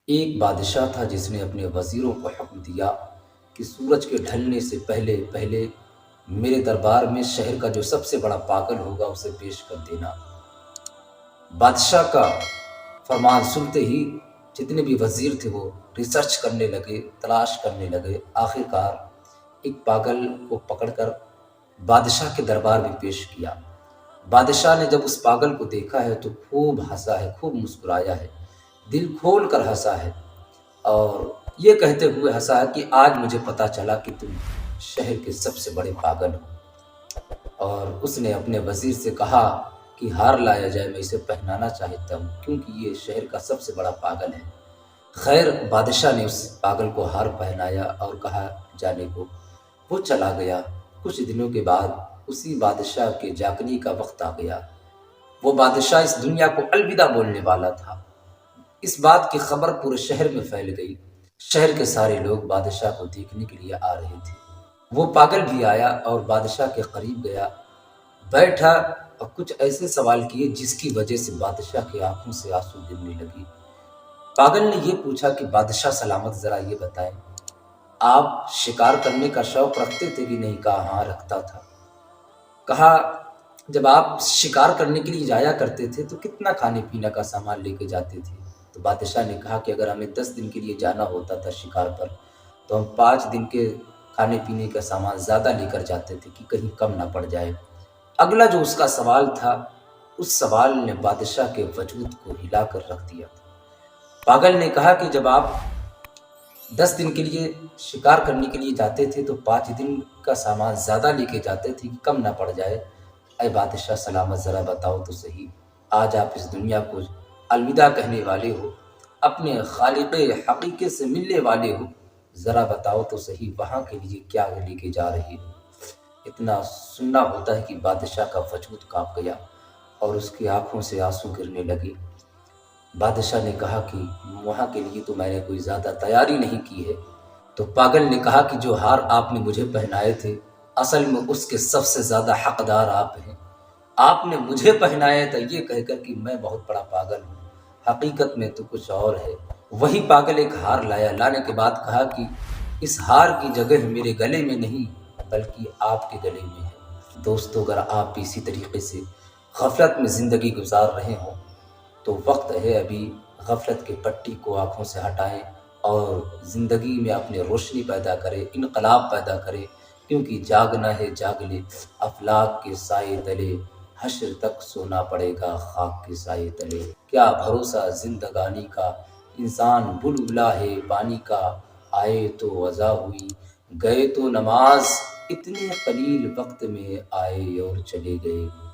ایک بادشاہ تھا جس نے اپنے وزیروں کو حکم دیا کہ سورج کے ڈھلنے سے پہلے پہلے میرے دربار میں شہر کا جو سب سے بڑا پاگل ہوگا اسے پیش کر دینا۔ بادشاہ کا فرمان سنتے ہی جتنے بھی وزیر تھے وہ ریسرچ کرنے لگے، تلاش کرنے لگے۔ آخر کار ایک پاگل کو پکڑ کر بادشاہ کے دربار میں پیش کیا۔ بادشاہ نے جب اس پاگل کو دیکھا ہے تو خوب ہنسا ہے، خوب مسکرایا ہے، دل کھول کر ہنسا ہے اور یہ کہتے ہوئے ہنسا ہے کہ آج مجھے پتا چلا کہ تم شہر کے سب سے بڑے پاگل ہو۔ اور اس نے اپنے وزیر سے کہا کہ ہار لایا جائے، میں اسے پہنانا چاہتا ہوں کیونکہ یہ شہر کا سب سے بڑا پاگل ہے۔ خیر بادشاہ نے اس پاگل کو ہار پہنایا اور کہا جانے کو۔ وہ چلا گیا۔ کچھ دنوں کے بعد اسی بادشاہ کے جاگنے کا وقت آ گیا۔ وہ بادشاہ اس دنیا کو الوداع بولنے والا تھا۔ اس بات کی خبر پورے شہر میں پھیل گئی۔ شہر کے سارے لوگ بادشاہ کو دیکھنے کے لیے آ رہے تھے۔ وہ پاگل بھی آیا اور بادشاہ کے قریب گیا، بیٹھا اور کچھ ایسے سوال کیے جس کی وجہ سے بادشاہ کی آنکھوں سے آنسو گرنے لگی۔ پاگل نے یہ پوچھا کہ بادشاہ سلامت، ذرا یہ بتائیں آپ شکار کرنے کا شوق رکھتے تھے کہ نہیں؟ کہا ہاں رکھتا تھا۔ کہا جب آپ شکار کرنے کے لیے جایا کرتے تھے تو کتنا کھانے پینے کا سامان لے کے جاتے تھے؟ تو بادشاہ نے کہا کہ اگر ہمیں 10 دن کے لیے جانا ہوتا تھا شکار پر تو ہم 5 دن کے کھانے پینے کا سامان زیادہ لے کر جاتے تھے کہ کہیں کم نہ پڑ جائے۔ اگلا جو اس کا سوال تھا، اس سوال نے بادشاہ کے وجود کو ہلا کر رکھ دیا تھا۔ پاگل نے کہا کہ جب آپ 10 دن کے لیے شکار کرنے کے لیے جاتے تھے تو 5 دن کا سامان زیادہ لے کے جاتے تھے کہ کم نہ پڑ جائے۔ اے بادشاہ سلامت، ذرا بتاؤ تو صحیح، آج آپ اس دنیا کو الوداع کہنے والے ہو، اپنے خالق حقیقی سے ملنے والے ہو، ذرا بتاؤ تو صحیح وہاں کے لیے کیا لے کے جا رہے ہو؟ اتنا سننا ہوتا ہے کہ بادشاہ کا وجود کانپ گیا اور اس کی آنکھوں سے آنسو گرنے لگے۔ بادشاہ نے کہا کہ وہاں کے لیے تو میں نے کوئی زیادہ تیاری نہیں کی ہے۔ تو پاگل نے کہا کہ جو ہار آپ نے مجھے پہنائے تھے اصل میں اس کے سب سے زیادہ حقدار آپ ہیں۔ آپ نے مجھے پہنایا تھا یہ کہہ کر کہ میں بہت بڑا پاگل ہوں، حقیقت میں تو کچھ اور ہے۔ وہی پاگل ایک ہار لایا، لانے کے بعد کہا کہ اس ہار کی جگہ میرے گلے میں نہیں بلکہ آپ کے گلے میں ہے۔ دوستو اگر آپ بھی اسی طریقے سے غفلت میں زندگی گزار رہے ہوں تو وقت ہے ابھی غفلت کے پٹی کو آنکھوں سے ہٹائیں اور زندگی میں اپنے روشنی پیدا کرے، انقلاب پیدا کرے، کیونکہ جاگنا ہے جاگ لے، افلاک کے سائے تلے، حشر تک سونا پڑے گا خاک کے سائے تلے۔ کیا بھروسہ زندگانی کا، انسان بلبلا ہے پانی کا، آئے تو وضع ہوئی گئے تو نماز، اتنے قلیل وقت میں آئے اور چلے گئے۔